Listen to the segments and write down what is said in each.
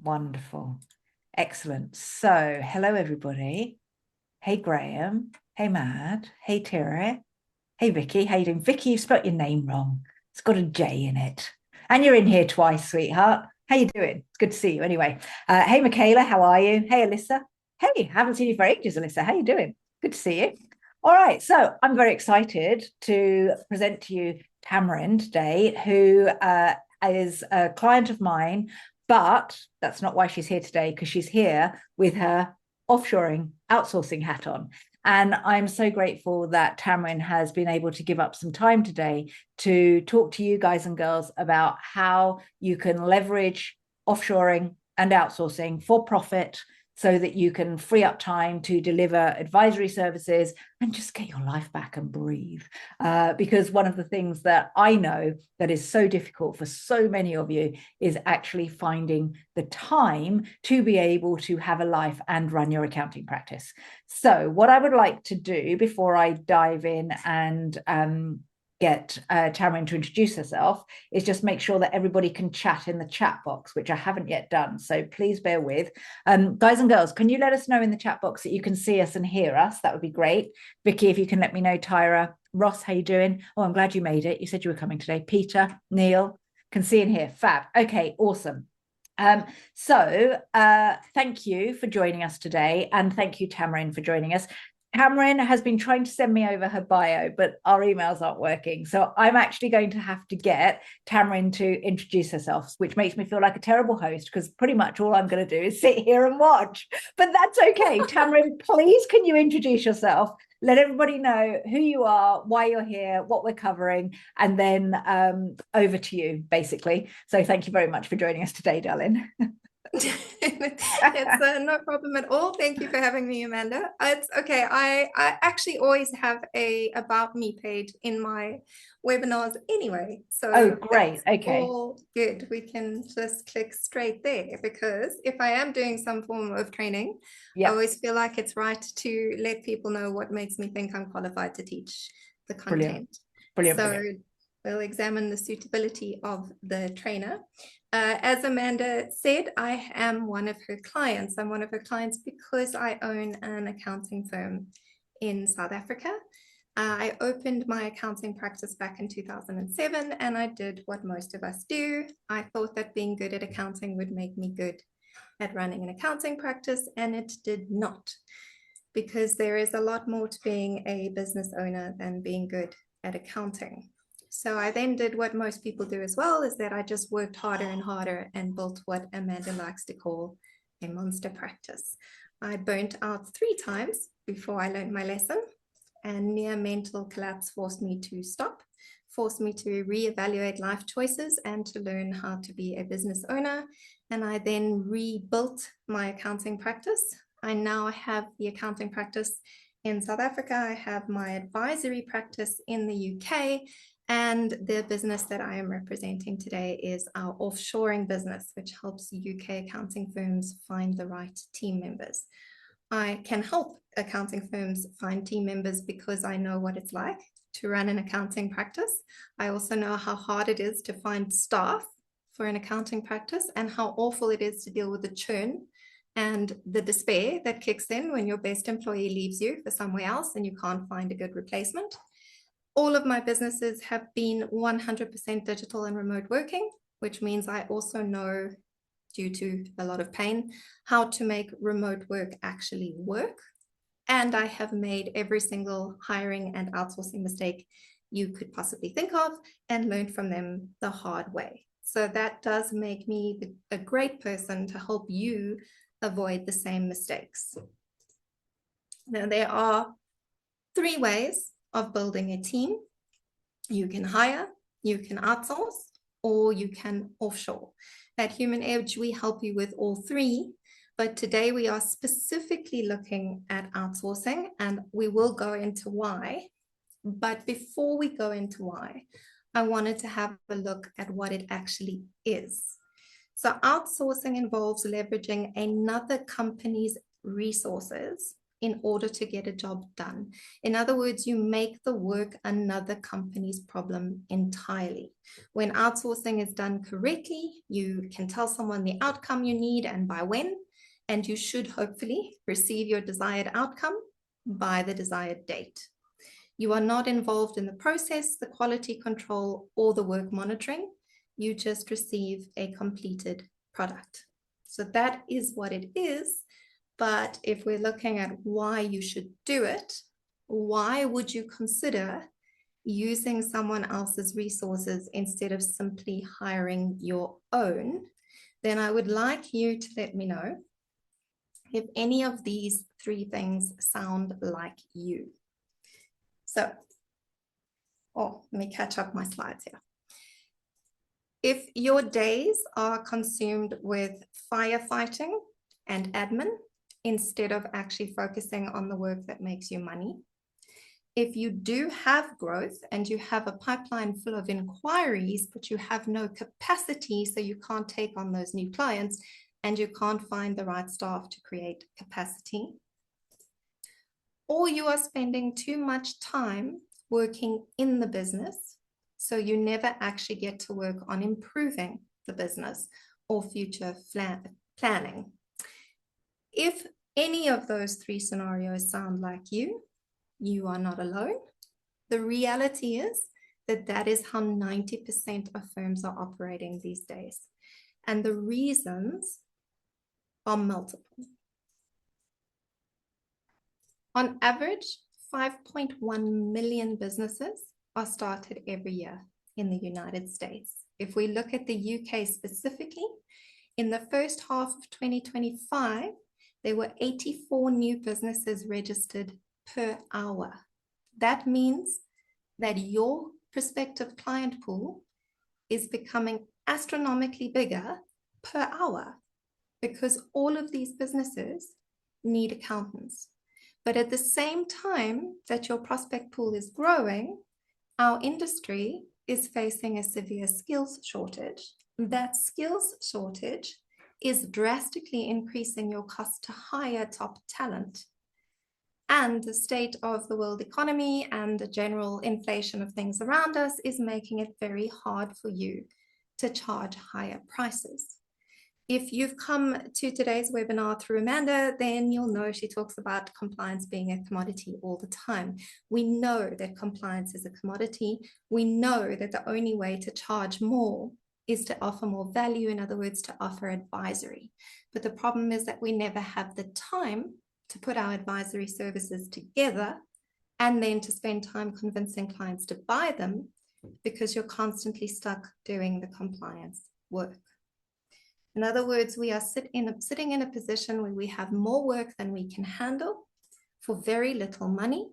Wonderful. Excellent. So, hello, everybody. Hey, Graham. Hey, Mad. Hey, Tira. Hey, Vicky. How you doing? Vicky, you spelled your name wrong. It's got a J in it. And you're in here twice, sweetheart. How you doing? It's good to see you anyway. Hey, Michaela. How are you? Hey, Alyssa. Hey, haven't seen you for ages, Alyssa. How you doing? Good to see you. All right. So, I'm very excited to present to you Tamarin today, who is a client of mine. But that's not why she's here today, because she's here with her offshoring, outsourcing hat on. And I'm so grateful that Tamarin has been able to give up some time today to talk to you guys and girls about how you can leverage offshoring and outsourcing for profit so that you can free up time to deliver advisory services and just get your life back and breathe. Because one of the things that I know that is so difficult for so many of you is actually finding the time to be able to have a life and run your accounting practice. So what I would like to do before I dive in and get Tamarin to introduce herself is just make sure that everybody can chat in the chat box, which I haven't yet done. So please bear with. Guys and girls, can you let us know in the chat box that you can see us and hear us? That would be great. Vicky, if you can let me know. Tyra, Ross, how you doing? Oh, I'm glad you made it. You said you were coming today. Peter, Neil, can see and hear. Fab. Okay, awesome. Thank you for joining us today, and thank you, Tamarin, for joining us. Tamarin has been trying to send me over her bio, but our emails aren't working. So I'm actually going to have to get Tamarin to introduce herself, which makes me feel like a terrible host because pretty much all I'm going to do is sit here and watch. But that's okay. Tamarin, please, can you introduce yourself? Let everybody know who you are, why you're here, what we're covering, and then over to you, basically. So thank you very much for joining us today, darling. It's no problem at all. Thank you for having me, Amanda. It's okay. I actually always have a about me page in my webinars anyway. Oh, So great. Okay. all good. We can just click straight there because if I am doing some form of training, I always feel like it's right to let people know what makes me think I'm qualified to teach the content. Brilliant. We'll examine the suitability of the trainer. As Amanda said, I am one of her clients. I'm one of her clients because I own an accounting firm in South Africa. I opened my accounting practice back in 2007, and I did what most of us do. I thought that being good at accounting would make me good at running an accounting practice, and it did not, because there is a lot more to being a business owner than being good at accounting. So I then did what most people do as well, is that I just worked harder and harder and built what Amanda likes to call a monster practice. I burnt out 3 times before I learned my lesson, and near mental collapse forced me to stop, forced me to reevaluate life choices and to learn how to be a business owner. And I then rebuilt my accounting practice. I now have the accounting practice in South Africa. I have my advisory practice in the UK. And the business that I am representing today is our offshoring business, which helps UK accounting firms find the right team members. I can help accounting firms find team members because I know what it's like to run an accounting practice. I also know how hard it is to find staff for an accounting practice and how awful it is to deal with the churn and the despair that kicks in when your best employee leaves you for somewhere else and you can't find a good replacement. All of my businesses have been 100% digital and remote working, which means I also know, due to a lot of pain, how to make remote work actually work. And I have made every single hiring and outsourcing mistake you could possibly think of and learned from them the hard way. So that does make me a great person to help you avoid the same mistakes. Now, there are 3 ways of building a team. You can hire, you can outsource, or you can offshore. At Human Edge, we help you with all 3, but today we are specifically looking at outsourcing, and we will go into why. But before we go into why, I wanted to have a look at what it actually is. So outsourcing involves leveraging another company's resources in order to get a job done. In other words, you make the work another company's problem entirely. When outsourcing is done correctly, you can tell someone the outcome you need and by when, and you should hopefully receive your desired outcome by the desired date. You are not involved in the process, the quality control, or the work monitoring. You just receive a completed product. So that is what it is. But if we're looking at why you should do it, why would you consider using someone else's resources instead of simply hiring your own? Then I would like you to let me know if any of these three things sound like you. So, let me catch up my slides here. If your days are consumed with firefighting and admin instead of actually focusing on the work that makes you money, if you do have growth and you have a pipeline full of inquiries, but you have no capacity, so you can't take on those new clients and you can't find the right staff to create capacity, or you are spending too much time working in the business, so you never actually get to work on improving the business or future planning. If any of those three scenarios sound like you, you are not alone. The reality is that that is how 90% of firms are operating these days. And the reasons are multiple. On average, 5.1 million businesses are started every year in the United States. If we look at the UK specifically, in the first half of 2025, there were 84 new businesses registered per hour. That means that your prospective client pool is becoming astronomically bigger per hour because all of these businesses need accountants. But at the same time that your prospect pool is growing, our industry is facing a severe skills shortage. That skills shortage is drastically increasing your cost to hire top talent. And the state of the world economy and the general inflation of things around us is making it very hard for you to charge higher prices. If you've come to today's webinar through Amanda, then you'll know she talks about compliance being a commodity all the time. We know that compliance is a commodity. We know that the only way to charge more is to offer more value, in other words, to offer advisory. But the problem is that we never have the time to put our advisory services together and then to spend time convincing clients to buy them because you're constantly stuck doing the compliance work. In other words, we are sitting in a position where we have more work than we can handle for very little money.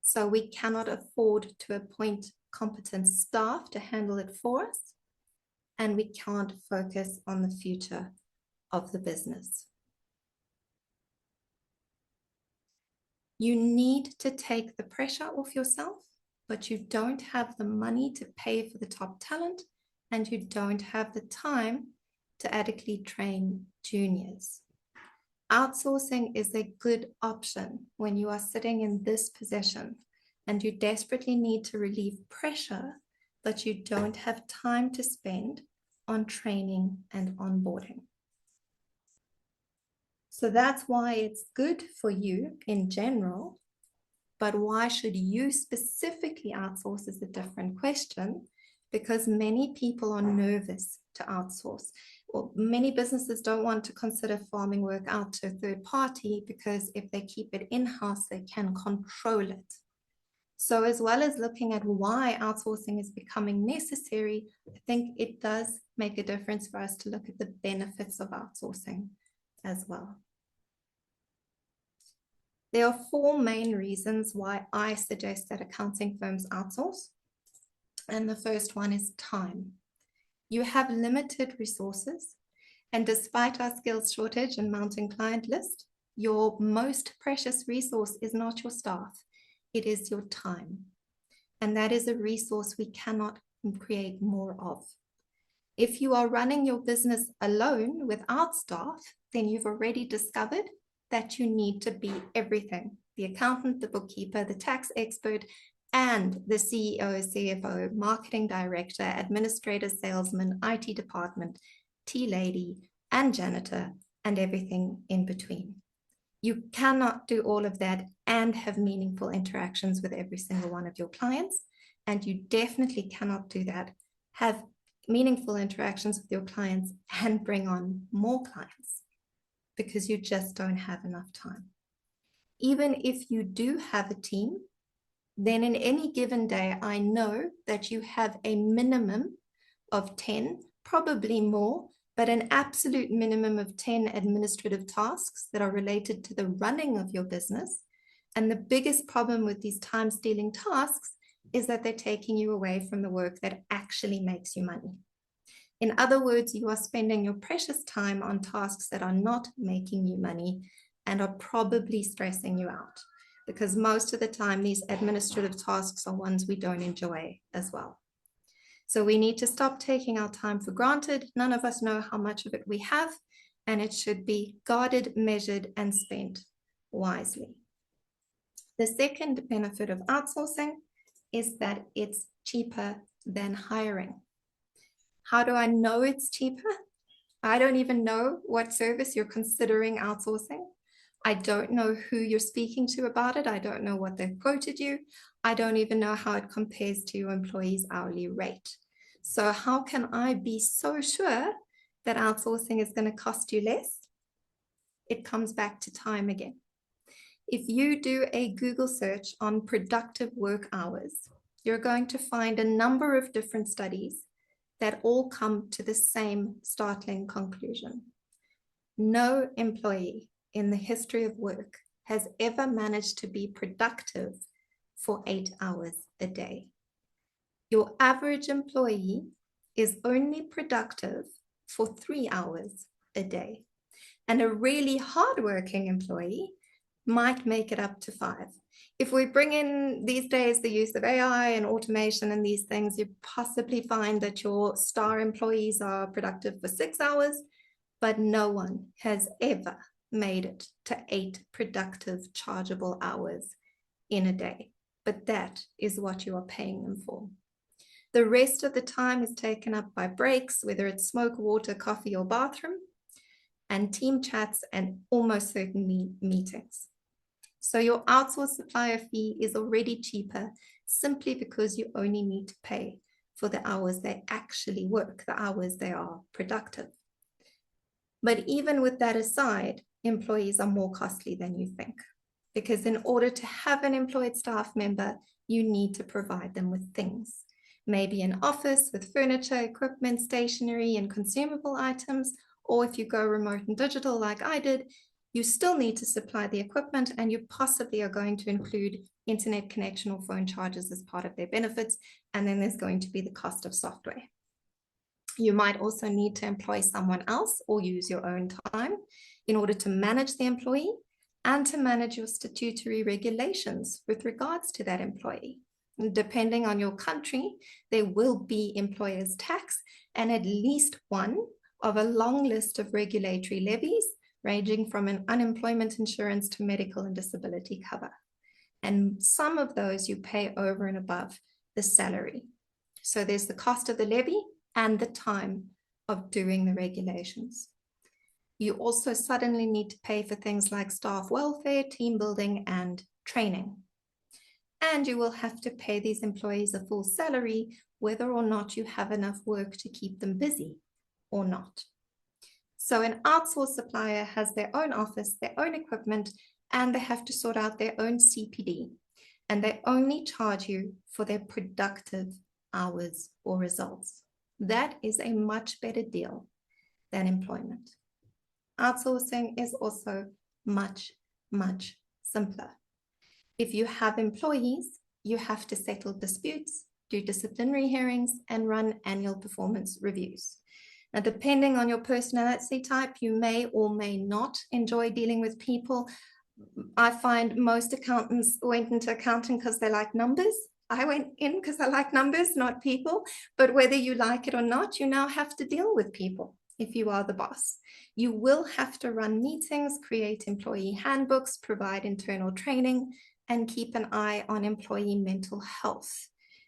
So we cannot afford to appoint competent staff to handle it for us. And we can't focus on the future of the business. You need to take the pressure off yourself, but you don't have the money to pay for the top talent, and you don't have the time to adequately train juniors. Outsourcing is a good option when you are sitting in this position and you desperately need to relieve pressure, but you don't have time to spend on training and onboarding. So that's why it's good for you in general, but why should you specifically outsource is a different question, because many people are nervous to outsource. Well, many businesses don't want to consider farming work out to a third party because if they keep it in-house, they can control it. So as well as looking at why outsourcing is becoming necessary, I think it does make a difference for us to look at the benefits of outsourcing as well. There are four main reasons why I suggest that accounting firms outsource. And the first one is time. You have limited resources, and despite our skills shortage and mounting client list, your most precious resource is not your staff, it is your time. And that is a resource we cannot create more of. If you are running your business alone without staff, then you've already discovered that you need to be everything: the accountant, the bookkeeper, the tax expert, and the CEO, CFO, marketing director, administrator, salesman, IT department, tea lady, and janitor, and everything in between. You cannot do all of that and have meaningful interactions with every single one of your clients. And you definitely cannot do that, have meaningful interactions with your clients and bring on more clients, because you just don't have enough time. Even if you do have a team, then in any given day, I know that you have a minimum of 10, probably more, but an absolute minimum of 10 administrative tasks that are related to the running of your business. And the biggest problem with these time-stealing tasks is that they're taking you away from the work that actually makes you money. In other words, you are spending your precious time on tasks that are not making you money and are probably stressing you out, because most of the time these administrative tasks are ones we don't enjoy as well. So we need to stop taking our time for granted. None of us know how much of it we have, and it should be guarded, measured, and spent wisely. The second benefit of outsourcing is that it's cheaper than hiring. How do I know it's cheaper? I don't even know what service you're considering outsourcing. I don't know who you're speaking to about it. I don't know what they've quoted you. I don't even know how it compares to your employee's hourly rate. So how can I be so sure that outsourcing is going to cost you less? It comes back to time again. If you do a Google search on productive work hours, you're going to find a number of different studies that all come to the same startling conclusion. No employee in the history of work has ever managed to be productive for 8 hours a day. Your average employee is only productive for 3 hours a day. And a really hardworking employee might make it up to 5. If we bring in these days the use of AI and automation and these things, you possibly find that your star employees are productive for 6 hours, but no one has ever made it to 8 productive chargeable hours in a day. But that is what you are paying them for. The rest of the time is taken up by breaks, whether it's smoke, water, coffee, or bathroom, and team chats, and almost certainly meetings. So your outsourced supplier fee is already cheaper simply because you only need to pay for the hours they actually work, the hours they are productive. But even with that aside, employees are more costly than you think, because in order to have an employed staff member, you need to provide them with things. Maybe an office with furniture, equipment, stationery, and consumable items, or if you go remote and digital like I did, you still need to supply the equipment, and you possibly are going to include internet connection or phone charges as part of their benefits, and then there's going to be the cost of software. You might also need to employ someone else or use your own time in order to manage the employee and to manage your statutory regulations with regards to that employee. And depending on your country, there will be employer's tax and at least one of a long list of regulatory levies, ranging from an unemployment insurance to medical and disability cover. And some of those you pay over and above the salary. So there's the cost of the levy and the time of doing the regulations. You also suddenly need to pay for things like staff welfare, team building, and training. And you will have to pay these employees a full salary, whether or not you have enough work to keep them busy or not. So an outsourced supplier has their own office, their own equipment, and they have to sort out their own CPD. And they only charge you for their productive hours or results. That is a much better deal than employment. Outsourcing is also much, much simpler. If you have employees, you have to settle disputes, do disciplinary hearings, and run annual performance reviews. Now, depending on your personality type, you may or may not enjoy dealing with people. I find most accountants went into accounting because they like numbers. I went in because I like numbers, not people. But whether you like it or not, you now have to deal with people. if you are the boss. You will have to run meetings, create employee handbooks, provide internal training, and keep an eye on employee mental health.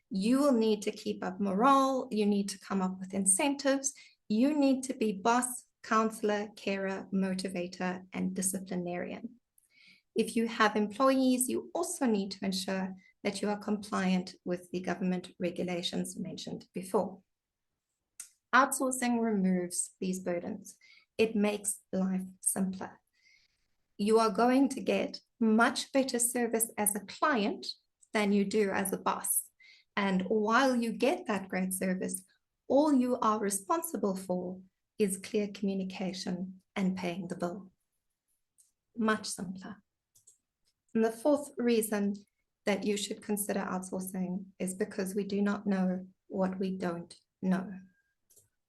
You will need to keep up morale. You need to come up with incentives. You need to be boss, counselor, carer, motivator, and disciplinarian. If you have employees, you also need to ensure that you are compliant with the government regulations mentioned before. Outsourcing removes these burdens. It makes life simpler. You are going to get much better service as a client than you do as a boss. And while you get that great service, all you are responsible for is clear communication and paying the bill. Much simpler. And the fourth reason that you should consider outsourcing is because we do not know what we don't know.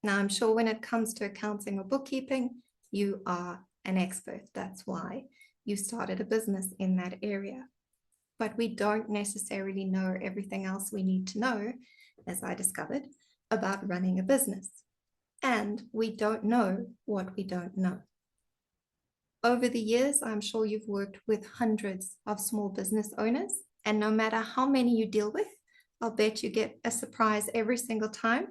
Now, I'm sure when it comes to accounting or bookkeeping, you are an expert. That's why you started a business in that area. But we don't necessarily know everything else we need to know, as I discovered, about running a business. And we don't know what we don't know. Over the years, I'm sure you've worked with hundreds of small business owners, and no matter how many you deal with, I'll bet you get a surprise every single time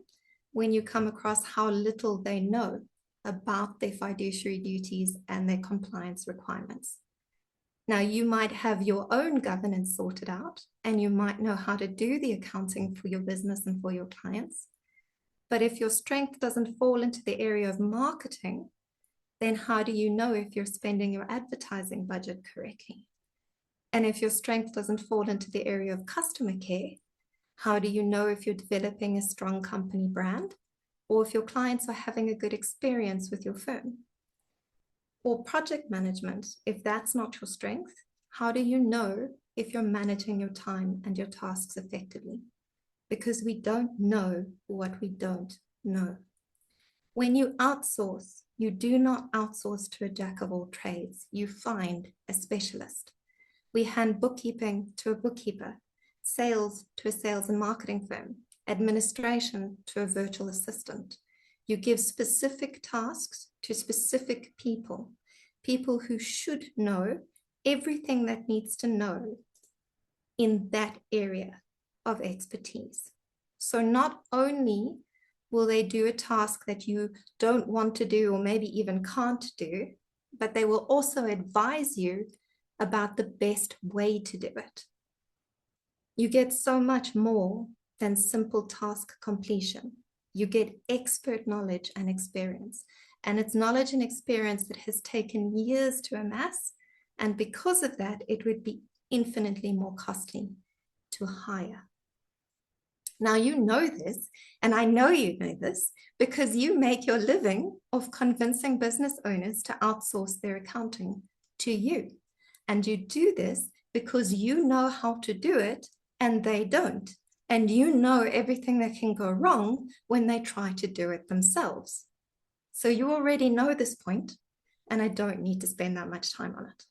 when you come across how little they know about their fiduciary duties and their compliance requirements. Now, you might have your own governance sorted out, and you might know how to do the accounting for your business and for your clients. But if your strength doesn't fall into the area of marketing, then how do you know if you're spending your advertising budget correctly? And if your strength doesn't fall into the area of customer care, how do you know if you're developing a strong company brand or if your clients are having a good experience with your firm? Or project management, if that's not your strength, how do you know if you're managing your time and your tasks effectively? Because we don't know what we don't know. When you outsource, you do not outsource to a jack of all trades. You find a specialist. We hand bookkeeping to a bookkeeper, sales to a sales and marketing firm, administration to a virtual assistant. You give specific tasks to specific people, people who should know everything that needs to know in that area of expertise. So not only will they do a task that you don't want to do or maybe even can't do, but they will also advise you about the best way to do it. You get so much more than simple task completion. You get expert knowledge and experience. And it's knowledge and experience that has taken years to amass. And because of that, it would be infinitely more costly to hire. Now, you know this, and I know you know this, because you make your living of convincing business owners to outsource their accounting to you. And you do this because you know how to do it and they don't. And you know everything that can go wrong when they try to do it themselves. So you already know this point, and I don't need to spend that much time on it.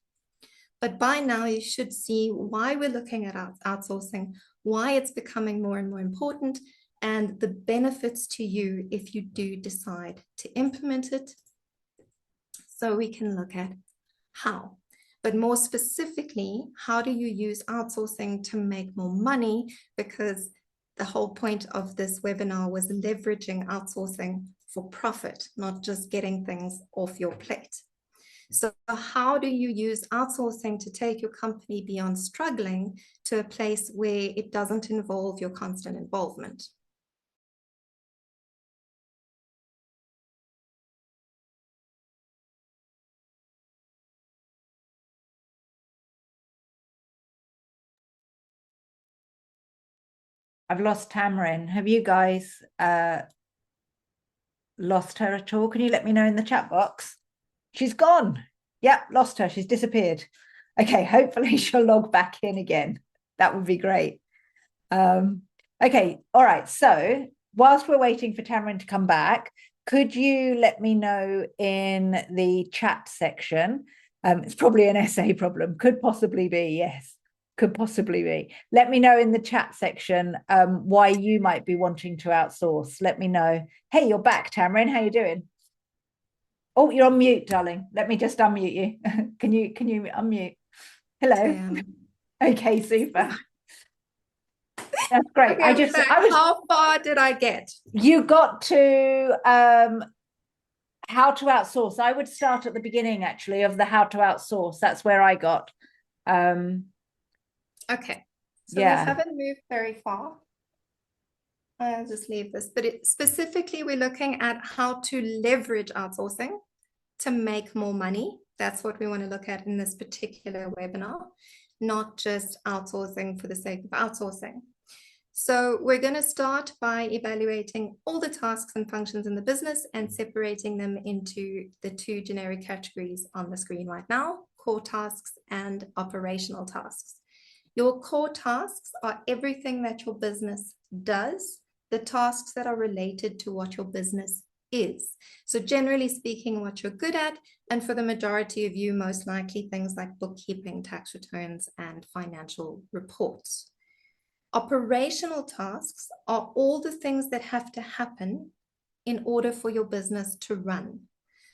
But by now, you should see why we're looking at outsourcing, why it's becoming more and more important, and the benefits to you if you do decide to implement it. So we can look at how. But more specifically, how do you use outsourcing to make more money? Because the whole point of this webinar was leveraging outsourcing for profit, not just getting things off your plate. So how do you use outsourcing to take your company beyond struggling to a place where it doesn't involve your constant involvement? I've lost Tamarin. Have you guys lost her at all? Can you let me know in the chat box? She's gone. Yep, lost her. She's disappeared. Okay, hopefully she'll log back in again. That would be great. Okay, all right. So whilst we're waiting for Tamarin to come back, could you let me know in the chat section? It's probably an essay problem. Could possibly be, yes. Could possibly be. Let me know in the chat section why you might be wanting to outsource. Let me know. Hey, you're back, Tamarin. How you doing? Oh, you're on mute, darling. Let me just unmute you. Can you unmute? Hello. Okay, super. That's great. Okay, I'm back. How far did I get? You got to how to outsource. I would start at the beginning actually of the how to outsource. That's where I got. Um, Okay, so we yeah. haven't moved very far. I'll just leave this, but specifically we're looking at how to leverage outsourcing to make more money. That's what we want to look at in this particular webinar, not just outsourcing for the sake of outsourcing. So we're going to start by evaluating all the tasks and functions in the business and separating them into the two generic categories on the screen right now, core tasks and operational tasks. Your core tasks are everything that your business does, the tasks that are related to what your business is. So generally speaking, what you're good at, and for the majority of you, most likely things like bookkeeping, tax returns, and financial reports. Operational tasks are all the things that have to happen in order for your business to run.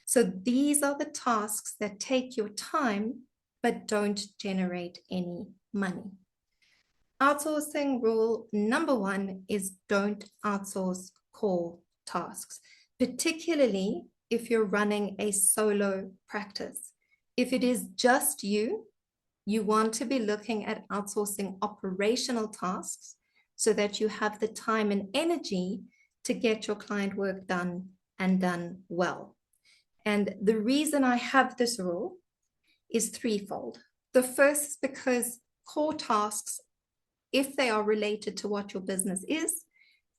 So these are the tasks that take your time, but don't generate any money. Outsourcing rule number one is don't outsource core tasks, particularly if you're running a solo practice. If it is just you, you want to be looking at outsourcing operational tasks so that you have the time and energy to get your client work done and done well. And the reason I have this rule is threefold. The first is because core tasks, if they are related to what your business is,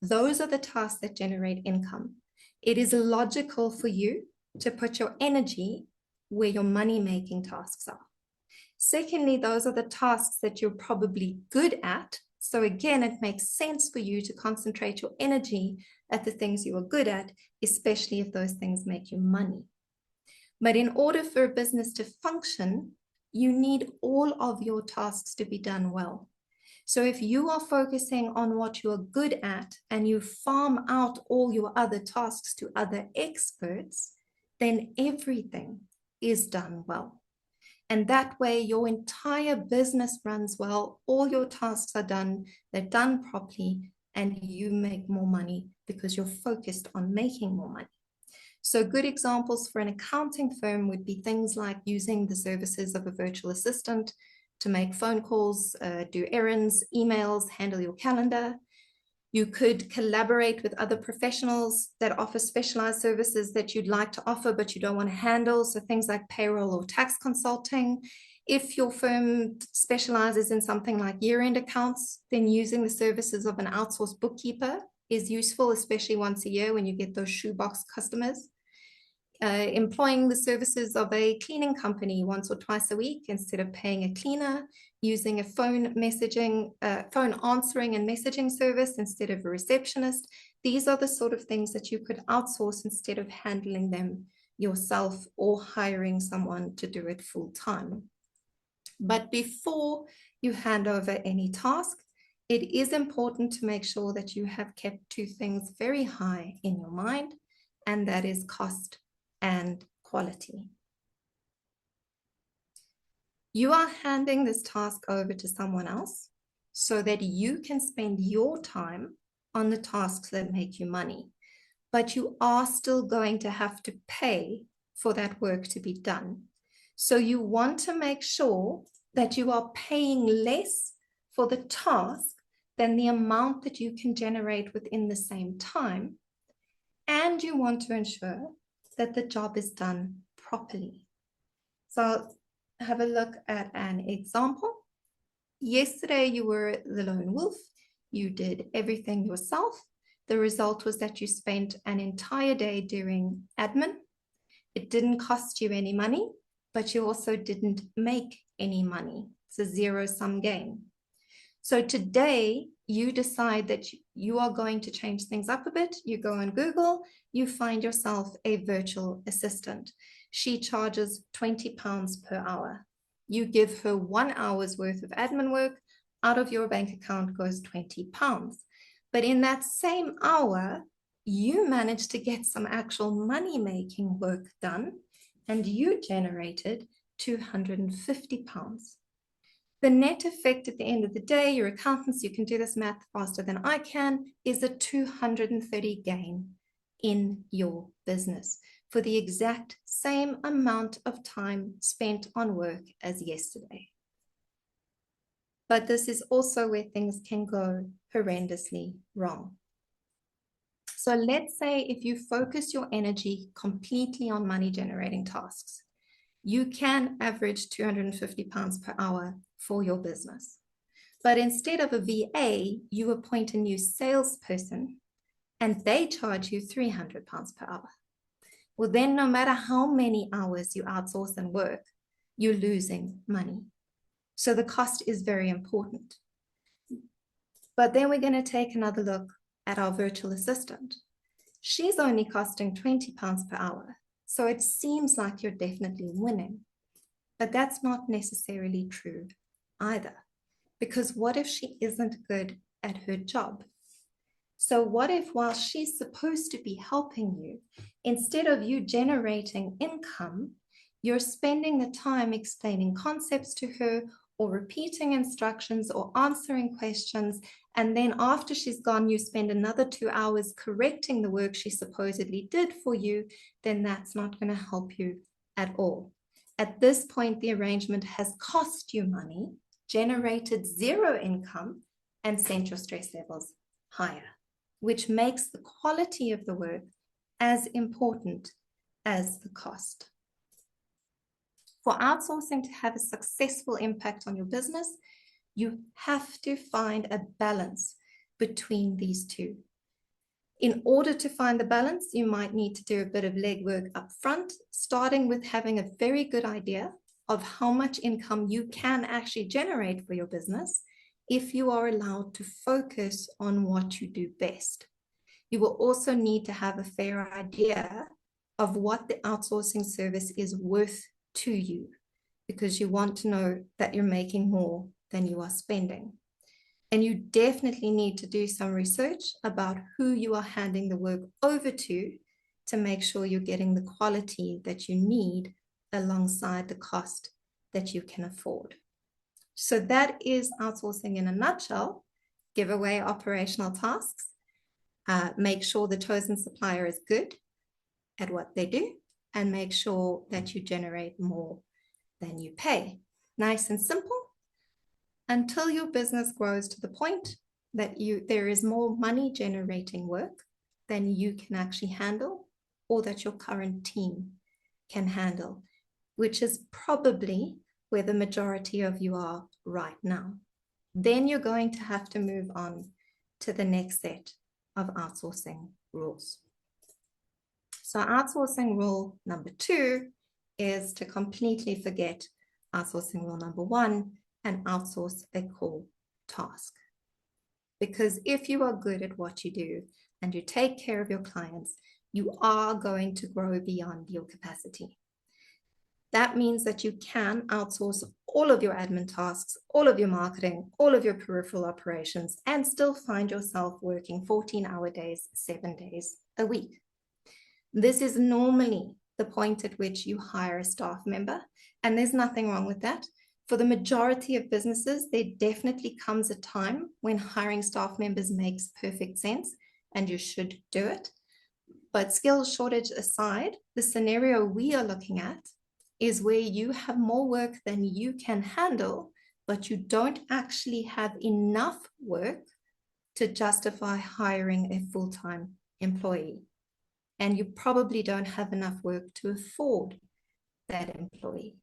those are the tasks that generate income. It is logical for you to put your energy where your money-making tasks are. Secondly, those are the tasks that you're probably good at. So again, it makes sense for you to concentrate your energy at the things you are good at, especially if those things make you money. But in order for a business to function, you need all of your tasks to be done well. So if you are focusing on what you're good at and you farm out all your other tasks to other experts, then everything is done well. And that way, your entire business runs well, all your tasks are done, they're done properly, and you make more money because you're focused on making more money. So good examples for an accounting firm would be things like using the services of a virtual assistant to make phone calls, do errands, emails, handle your calendar. You could collaborate with other professionals that offer specialized services that you'd like to offer, but you don't want to handle. So things like payroll or tax consulting. If your firm specializes in something like year-end accounts, then using the services of an outsourced bookkeeper is useful, especially once a year when you get those shoebox customers. Employing the services of a cleaning company once or twice a week instead of paying a cleaner, using a phone answering and messaging service instead of a receptionist. These are the sort of things that you could outsource instead of handling them yourself or hiring someone to do it full time. But before you hand over any task, it is important to make sure that you have kept two things very high in your mind, and that is cost and quality. You are handing this task over to someone else so that you can spend your time on the tasks that make you money, but you are still going to have to pay for that work to be done. So you want to make sure that you are paying less for the task than the amount that you can generate within the same time. And you want to ensure that the job is done properly. So have a look at an example. Yesterday, you were the lone wolf. You did everything yourself. The result was that you spent an entire day doing admin. It didn't cost you any money, but you also didn't make any money. It's a zero-sum game. So today, you decide that you are going to change things up a bit. You go on Google, you find yourself a virtual assistant. She charges £20 per hour. You give her 1 hour's worth of admin work, out of your bank account goes £20. But in that same hour, you managed to get some actual money-making work done, and you generated £250. The net effect at the end of the day, your accountants, you can do this math faster than I can, is a 230 gain in your business for the exact same amount of time spent on work as yesterday. But this is also where things can go horrendously wrong. So let's say if you focus your energy completely on money generating tasks, you can average £250 per hour for your business. But instead of a VA, you appoint a new salesperson and they charge you £300 per hour. Well, then no matter how many hours you outsource and work, you're losing money. So the cost is very important. But then we're going to take another look at our virtual assistant. She's only costing £20 per hour. So it seems like you're definitely winning. But that's not necessarily true either. Because what if she isn't good at her job? So what if while she's supposed to be helping you, instead of you generating income, you're spending the time explaining concepts to her or repeating instructions or answering questions. And then after she's gone, you spend another 2 hours correcting the work she supposedly did for you, then that's not going to help you at all. At this point, the arrangement has cost you money, generated zero income, and sent your stress levels higher, which makes the quality of the work as important as the cost. For outsourcing to have a successful impact on your business, you have to find a balance between these two. In order to find the balance, you might need to do a bit of legwork up front, starting with having a very good idea of how much income you can actually generate for your business if you are allowed to focus on what you do best. You will also need to have a fair idea of what the outsourcing service is worth to you, because you want to know that you're making more than you are spending. And you definitely need to do some research about who you are handing the work over to make sure you're getting the quality that you need alongside the cost that you can afford. So that is outsourcing in a nutshell. Give away operational tasks. Make sure the chosen supplier is good at what they do, and make sure that you generate more than you pay. Nice and simple. Until your business grows to the point that there is more money generating work than you can actually handle, or that your current team can handle, which is probably where the majority of you are right now. Then you're going to have to move on to the next set of outsourcing rules. So outsourcing rule number 2 is to completely forget outsourcing rule number 1 and outsource a core task. Because if you are good at what you do and you take care of your clients, you are going to grow beyond your capacity. That means that you can outsource all of your admin tasks, all of your marketing, all of your peripheral operations, and still find yourself working 14-hour days, 7 days a week. This is normally the point at which you hire a staff member, and there's nothing wrong with that. For the majority of businesses, there definitely comes a time when hiring staff members makes perfect sense, and you should do it. But skills shortage aside, the scenario we are looking at is where you have more work than you can handle, but you don't actually have enough work to justify hiring a full-time employee. And you probably don't have enough work to afford that employee.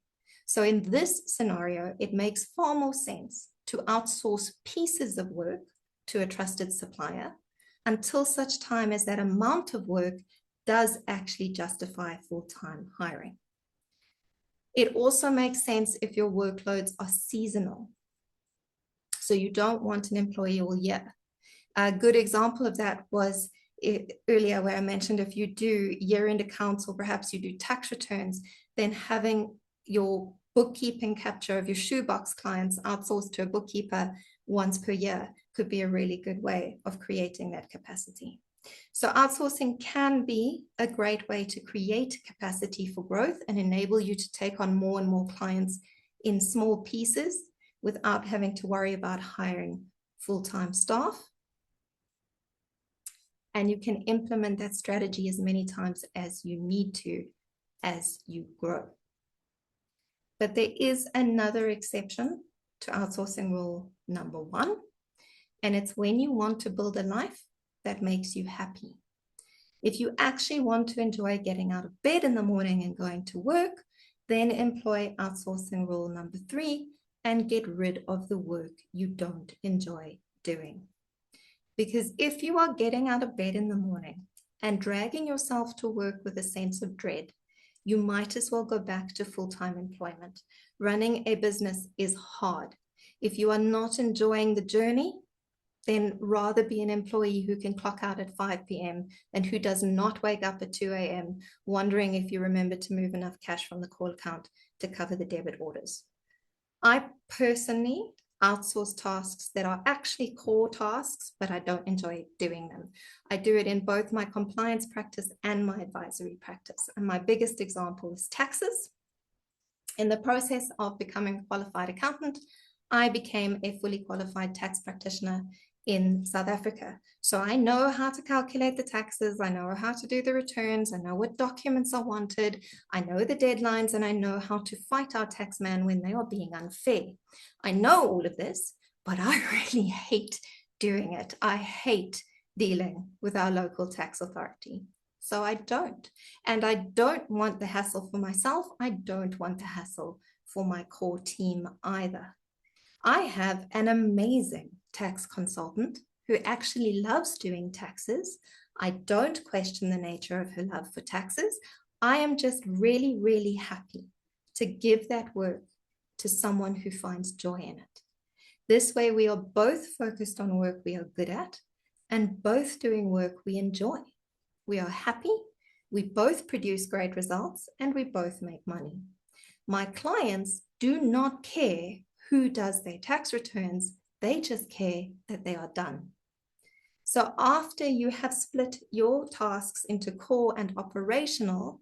So in this scenario, it makes far more sense to outsource pieces of work to a trusted supplier until such time as that amount of work does actually justify full-time hiring. It also makes sense if your workloads are seasonal. So you don't want an employee all year. A good example of that was earlier where I mentioned if you do year-end accounts, or perhaps you do tax returns, then having your bookkeeping capture of your shoebox clients outsourced to a bookkeeper once per year could be a really good way of creating that capacity. So outsourcing can be a great way to create capacity for growth and enable you to take on more and more clients in small pieces without having to worry about hiring full-time staff. And you can implement that strategy as many times as you need to as you grow. But there is another exception to outsourcing rule number 1, and it's when you want to build a life that makes you happy. If you actually want to enjoy getting out of bed in the morning and going to work, then employ outsourcing rule number 3 and get rid of the work you don't enjoy doing. Because if you are getting out of bed in the morning and dragging yourself to work with a sense of dread, you might as well go back to full-time employment. Running a business is hard. If you are not enjoying the journey, then rather be an employee who can clock out at 5 p.m. and who does not wake up at 2 a.m. wondering if you remember to move enough cash from the call account to cover the debit orders. I personally outsource tasks that are actually core tasks, but I don't enjoy doing them. I do it in both my compliance practice and my advisory practice. And my biggest example is taxes. In the process of becoming a qualified accountant, I became a fully qualified tax practitioner in South Africa. So I know how to calculate the taxes, I know how to do the returns, I know what documents are wanted, I know the deadlines, and I know how to fight our taxman when they are being unfair. I know all of this, but I really hate doing it. I hate dealing with our local tax authority. So I don't. And I don't want the hassle for myself. I don't want the hassle for my core team either. I have an amazing tax consultant who actually loves doing taxes. I don't question the nature of her love for taxes. I am just really, really happy to give that work to someone who finds joy in it. This way, we are both focused on work we are good at and both doing work we enjoy. We are happy, we both produce great results, and we both make money. My clients do not care who does their tax returns, they just care that they are done. So after you have split your tasks into core and operational,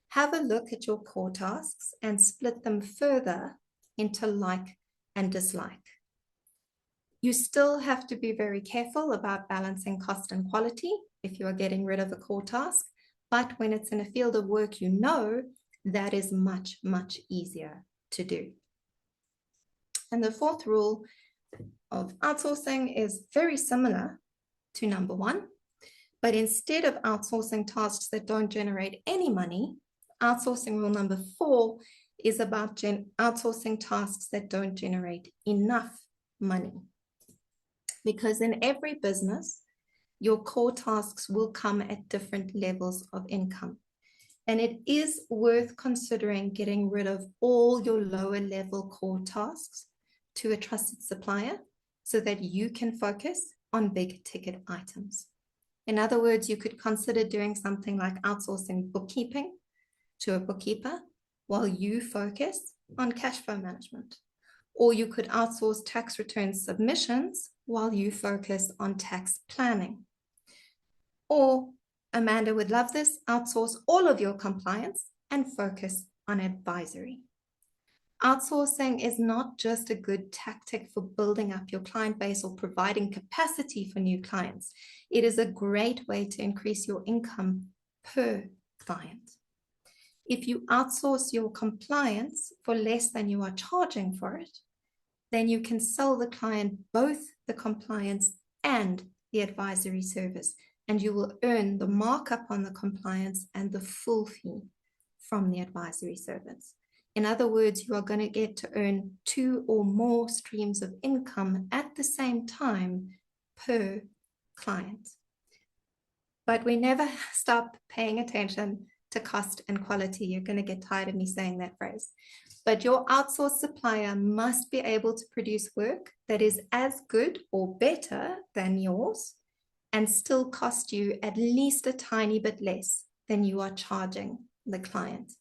have a look at your core tasks and split them further into like and dislike. You still have to be very careful about balancing cost and quality if you are getting rid of a core task, but when it's in a field of work you know, that is much, much easier to do. And the 4th rule of outsourcing is very similar to number 1, but instead of outsourcing tasks that don't generate any money, outsourcing rule number 4 is about outsourcing tasks that don't generate enough money. Because in every business, your core tasks will come at different levels of income. And it is worth considering getting rid of all your lower level core tasks to a trusted supplier so that you can focus on big ticket items. In other words, you could consider doing something like outsourcing bookkeeping to a bookkeeper while you focus on cash flow management. Or you could outsource tax return submissions while you focus on tax planning. Or, Amanda would love this, outsource all of your compliance and focus on advisory. Outsourcing is not just a good tactic for building up your client base or providing capacity for new clients. It is a great way to increase your income per client. If you outsource your compliance for less than you are charging for it, then you can sell the client both the compliance and the advisory service, and you will earn the markup on the compliance and the full fee from the advisory service. In other words, you are going to get to earn 2 or more streams of income at the same time per client. But we never stop paying attention to cost and quality. You're going to get tired of me saying that phrase. But your outsourced supplier must be able to produce work that is as good or better than yours and still cost you at least a tiny bit less than you are charging the client.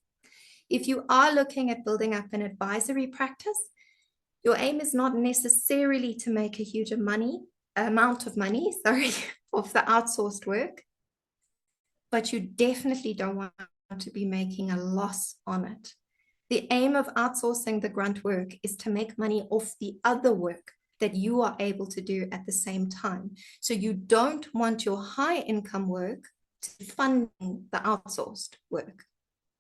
If you are looking at building up an advisory practice, your aim is not necessarily to make a huge amount of money. amount of money, sorry, of the outsourced work, but you definitely don't want to be making a loss on it. The aim of outsourcing the grunt work is to make money off the other work that you are able to do at the same time. So you don't want your high income work to fund the outsourced work.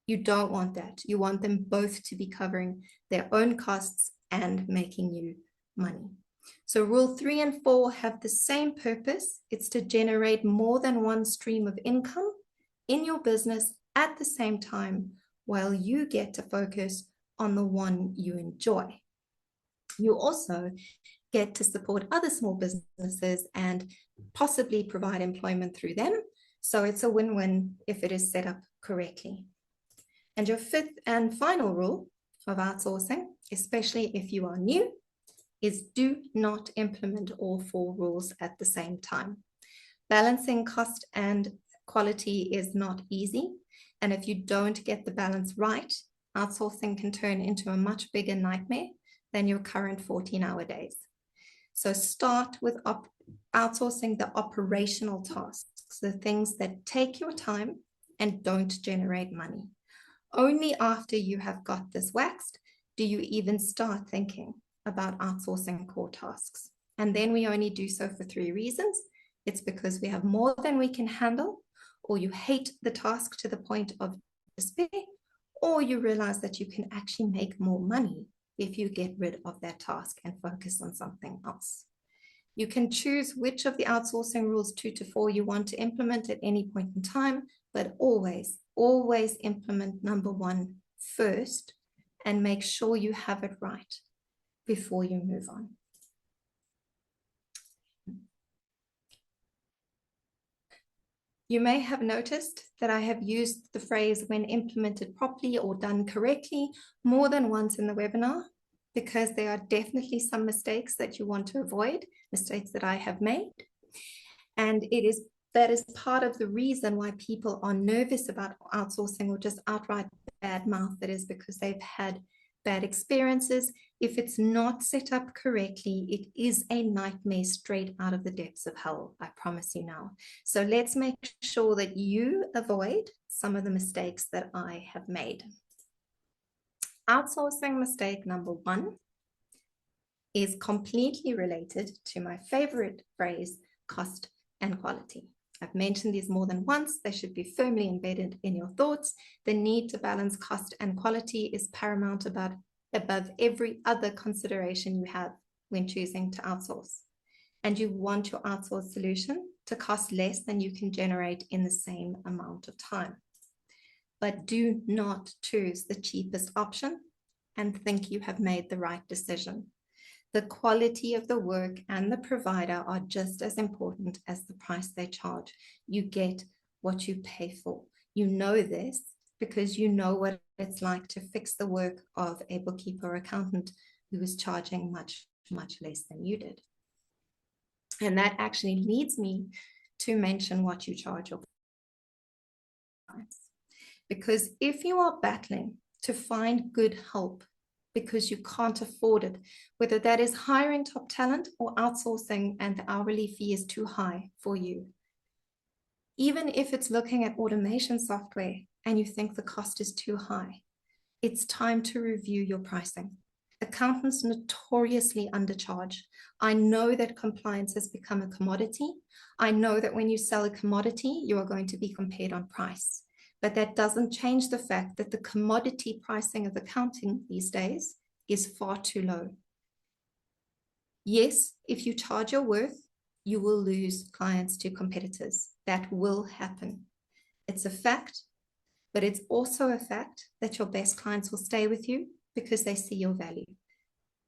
You don't want that. You want them both to be covering their own costs and making you money. So rule 3 and 4 have the same purpose. It's to generate more than one stream of income in your business at the same time, while you get to focus on the one you enjoy. You also get to support other small businesses and possibly provide employment through them. So it's a win-win if it is set up correctly. And your fifth and final rule of outsourcing, especially if you are new, is do not implement all 4 rules at the same time. Balancing cost and quality is not easy. And if you don't get the balance right, outsourcing can turn into a much bigger nightmare than your current 14-hour days. So start with outsourcing the operational tasks, the things that take your time and don't generate money. Only after you have got this waxed do you even start thinking about outsourcing core tasks. And then we only do so for 3 reasons. It's because we have more than we can handle, or you hate the task to the point of despair, or you realize that you can actually make more money if you get rid of that task and focus on something else. You can choose which of the outsourcing rules 2 to 4 you want to implement at any point in time, but always implement number 1 first and make sure you have it right before you move on. You may have noticed that I have used the phrase when implemented properly or done correctly more than once in the webinar, because there are definitely some mistakes that you want to avoid, mistakes that I have made. And that is part of the reason why people are nervous about outsourcing or just outright bad mouth. That is because they've had bad experiences. If it's not set up correctly, it is a nightmare straight out of the depths of hell, I promise you now. So let's make sure that you avoid some of the mistakes that I have made. Outsourcing mistake number 1 is completely related to my favorite phrase, cost and quality. I've mentioned these more than once. They should be firmly embedded in your thoughts. The need to balance cost and quality is paramount above every other consideration you have when choosing to outsource. And you want your outsourced solution to cost less than you can generate in the same amount of time. But do not choose the cheapest option and think you have made the right decision. The quality of the work and the provider are just as important as the price they charge. You get what you pay for. You know this because you know what it's like to fix the work of a bookkeeper or accountant who is charging much, much less than you did. And that actually leads me to mention what you charge your clients. Because if you are battling to find good help because you can't afford it, whether that is hiring top talent or outsourcing and the hourly fee is too high for you. Even if it's looking at automation software and you think the cost is too high, it's time to review your pricing. Accountants notoriously undercharge. I know that compliance has become a commodity. I know that when you sell a commodity, you are going to be compared on price. But that doesn't change the fact that the commodity pricing of accounting these days is far too low. Yes, if you charge your worth, you will lose clients to competitors. That will happen. It's a fact, but it's also a fact that your best clients will stay with you because they see your value.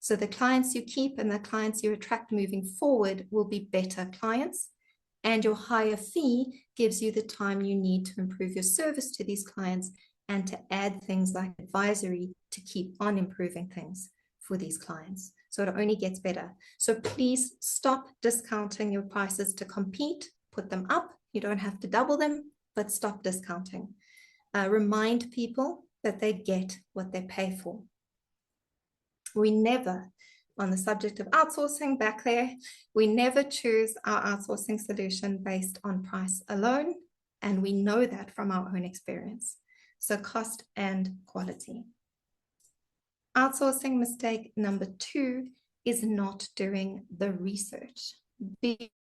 So the clients you keep and the clients you attract moving forward will be better clients. And your higher fee gives you the time you need to improve your service to these clients and to add things like advisory to keep on improving things for these clients. So it only gets better. So please stop discounting your prices to compete. Put them up. You don't have to double them, but stop discounting. Remind people that they get what they pay for. We never on the subject of outsourcing back there, we never choose our outsourcing solution based on price alone. And we know that from our own experience. So cost and quality. Outsourcing mistake number 2 is not doing the research.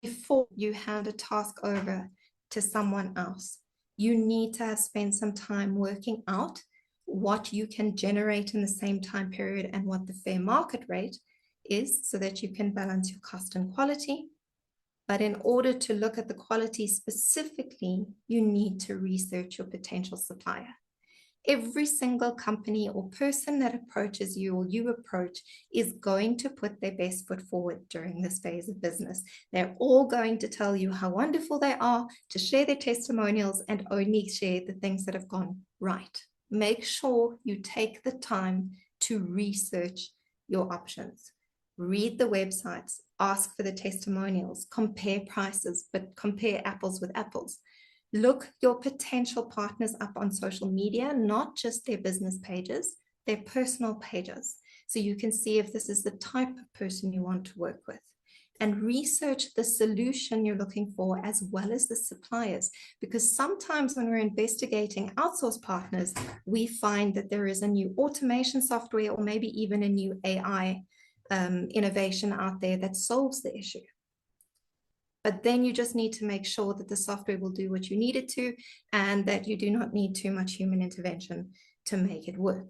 Before you hand a task over to someone else, you need to have spent some time working out what you can generate in the same time period and what the fair market rate is so that you can balance your cost and quality. But in order to look at the quality specifically, you need to research your potential supplier. Every single company or person that approaches you or you approach is going to put their best foot forward during this phase of business. They're all going to tell you how wonderful they are, to share their testimonials, and only share the things that have gone right. Make sure you take the time to research your options. Read the websites, ask for the testimonials, compare prices, but compare apples with apples. Look your potential partners up on social media, not just their business pages, their personal pages, so you can see if this is the type of person you want to work with. And research the solution you're looking for as well as the suppliers, because sometimes when we're investigating outsource partners, we find that there is a new automation software or maybe even a new AI innovation out there that solves the issue. But then you just need to make sure that the software will do what you need it to and that you do not need too much human intervention to make it work.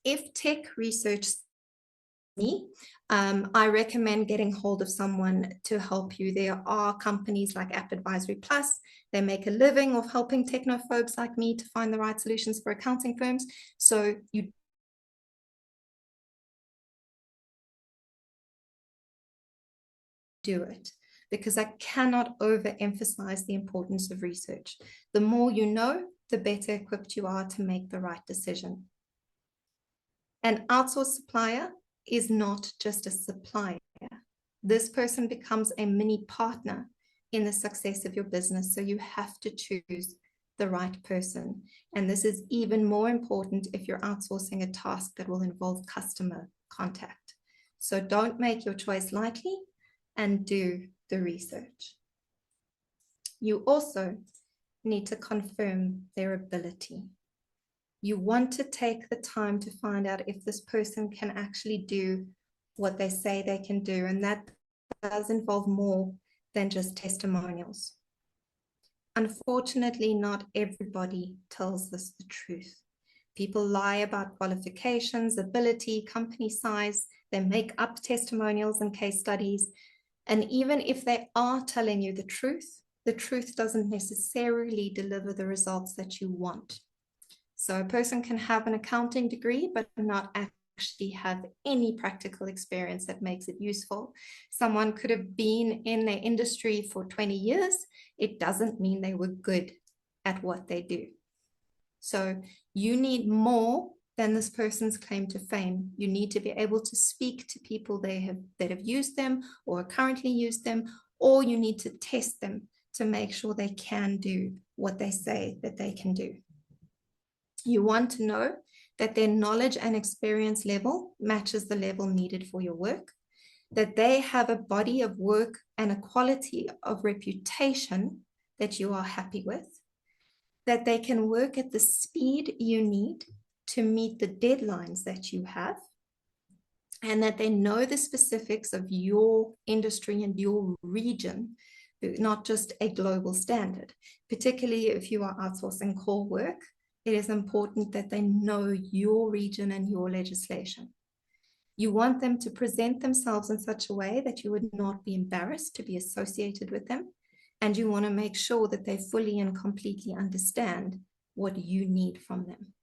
If tech research me, I recommend getting hold of someone to help you. There are companies like App Advisory Plus. They make a living of helping technophobes like me to find the right solutions for accounting firms. So you do it, because I cannot overemphasize the importance of research. The more you know, the better equipped you are to make the right decision. An outsourced supplier is not just a supplier. This person becomes a mini partner in the success of your business. So you have to choose the right person. And this is even more important if you're outsourcing a task that will involve customer contact. So don't make your choice lightly and do the research. You also need to confirm their ability. You want to take the time to find out if this person can actually do what they say they can do, and that does involve more than just testimonials. Unfortunately, not everybody tells us the truth. People lie about qualifications, ability, company size. They make up testimonials and case studies. And even if they are telling you the truth doesn't necessarily deliver the results that you want. So a person can have an accounting degree, but not actually have any practical experience that makes it useful. Someone could have been in their industry for 20 years. It doesn't mean they were good at what they do. So you need more than this person's claim to fame. You need to be able to speak to people that have used them or currently use them, or you need to test them to make sure they can do what they say that they can do. You want to know that their knowledge and experience level matches the level needed for your work, that they have a body of work and a quality of reputation that you are happy with, that they can work at the speed you need to meet the deadlines that you have, and that they know the specifics of your industry and your region, not just a global standard. Particularly if you are outsourcing core work, it is important that they know your region and your legislation. You want them to present themselves in such a way that you would not be embarrassed to be associated with them. And you want to make sure that they fully and completely understand what you need from them.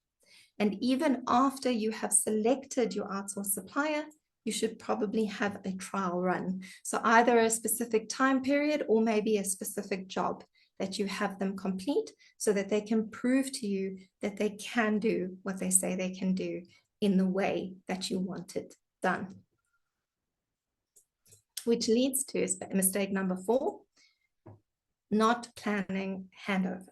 And even after you have selected your outsourced supplier, you should probably have a trial run. So either a specific time period or maybe a specific job that you have them complete so that they can prove to you that they can do what they say they can do in the way that you want it done. Which leads to mistake number 4, not planning handover.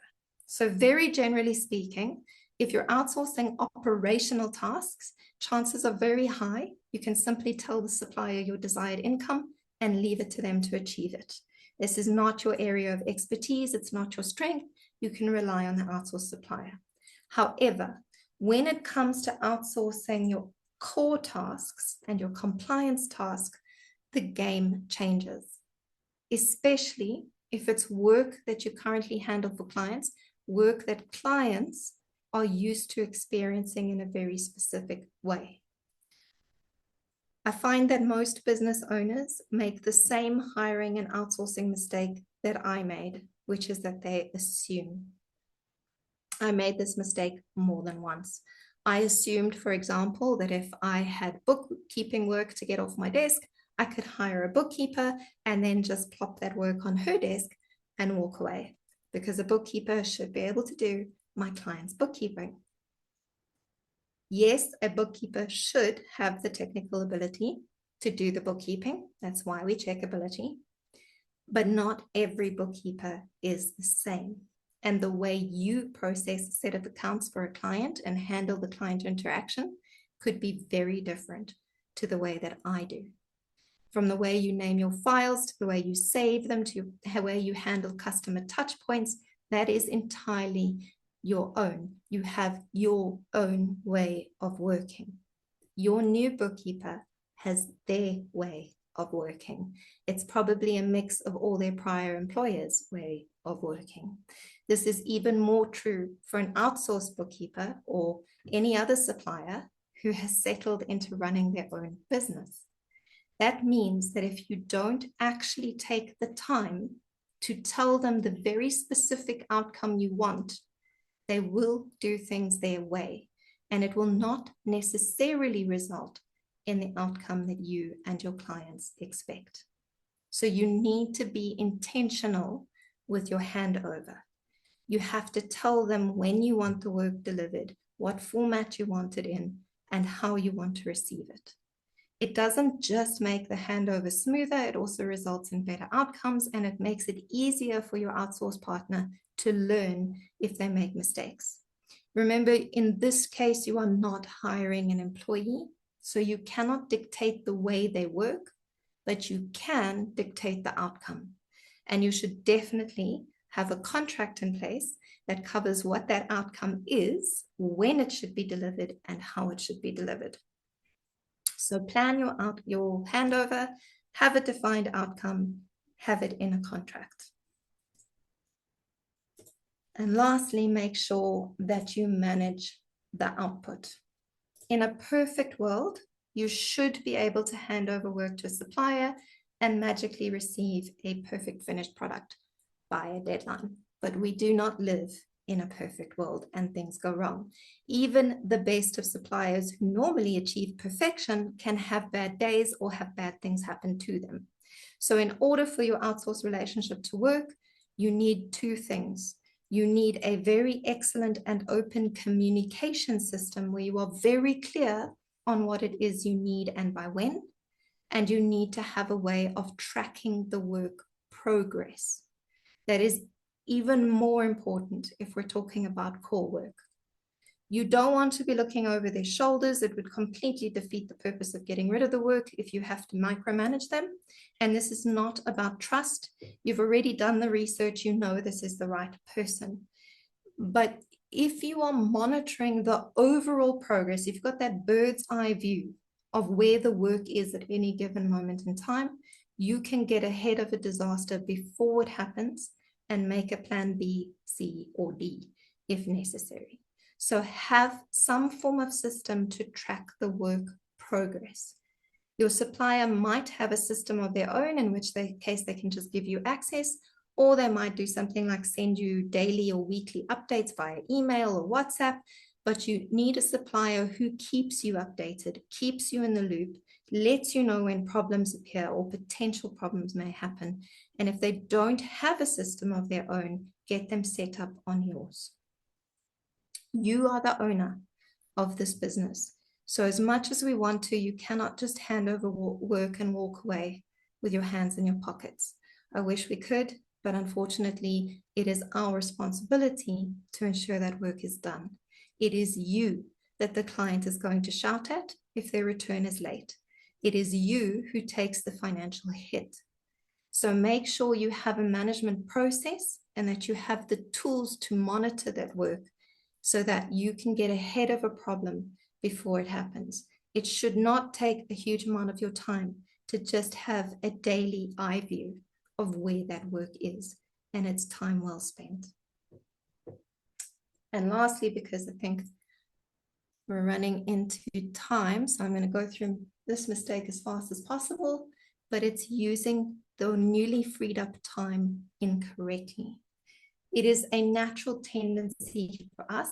So very generally speaking, If you're outsourcing operational tasks, chances are very high you can simply tell the supplier your desired income and leave it to them to achieve it. This is not your area of expertise. It's not your strength. You can rely on the outsourced supplier. However, when it comes to outsourcing your core tasks and your compliance task, the game changes, especially if it's work that you currently handle for clients, work that clients are used to experiencing in a very specific way. I find that most business owners make the same hiring and outsourcing mistake that I made, which is that they assume. I made this mistake more than once. I assumed, for example, that if I had bookkeeping work to get off my desk, I could hire a bookkeeper and then just plop that work on her desk and walk away, because a bookkeeper should be able to do my client's bookkeeping. Yes, a bookkeeper should have the technical ability to do the bookkeeping. That's why we check ability. But not every bookkeeper is the same. And the way you process a set of accounts for a client and handle the client interaction could be very different to the way that I do. From the way you name your files, to the way you save them, to the way you handle customer touch points, that is entirely your own. You have your own way of working. Your new bookkeeper has their way of working. It's probably a mix of all their prior employers' way of working. This is even more true for an outsourced bookkeeper or any other supplier who has settled into running their own business. That means that if you don't actually take the time to tell them the very specific outcome you want, they will do things their way, and it will not necessarily result in the outcome that you and your clients expect. So you need to be intentional with your handover. You have to tell them when you want the work delivered, what format you want it in, and how you want to receive it. It doesn't just make the handover smoother, it also results in better outcomes, and it makes it easier for your outsourced partner to learn if they make mistakes. Remember, in this case, you are not hiring an employee, so you cannot dictate the way they work, but you can dictate the outcome. And you should definitely have a contract in place that covers what that outcome is, when it should be delivered, and how it should be delivered. So plan your handover, have a defined outcome, have it in a contract. And lastly, make sure that you manage the output. In a perfect world, you should be able to hand over work to a supplier and magically receive a perfect finished product by a deadline. But we do not live in a perfect world, and things go wrong. Even the best of suppliers who normally achieve perfection can have bad days or have bad things happen to them. So in order for your outsourced relationship to work, you need two things. You need a very excellent and open communication system where you are very clear on what it is you need and by when. And you need to have a way of tracking the work progress. That is even more important if we're talking about core work. You don't want to be looking over their shoulders. It would completely defeat the purpose of getting rid of the work if you have to micromanage them. And this is not about trust. You've already done the research. You know this is the right person. But if you are monitoring the overall progress, you've got that bird's eye view of where the work is at any given moment in time, you can get ahead of a disaster before it happens and make a plan B, C, or D if necessary. So have some form of system to track the work progress. Your supplier might have a system of their own in which they can just give you access, or they might do something like send you daily or weekly updates via email or WhatsApp, but you need a supplier who keeps you updated, keeps you in the loop, lets you know when problems appear or potential problems may happen. And if they don't have a system of their own, get them set up on yours. You are the owner of this business. So as much as we want to, you cannot just hand over work and walk away with your hands in your pockets. I wish we could, but unfortunately, it is our responsibility to ensure that work is done. It is you that the client is going to shout at if their return is late. It is you who takes the financial hit. So make sure you have a management process and that you have the tools to monitor that work so that you can get ahead of a problem before it happens. It should not take a huge amount of your time to just have a daily eye view of where that work is, and it's time well spent. And lastly, because I think we're running into time, so I'm going to go through this mistake as fast as possible, but it's using the newly freed up time incorrectly. It is a natural tendency for us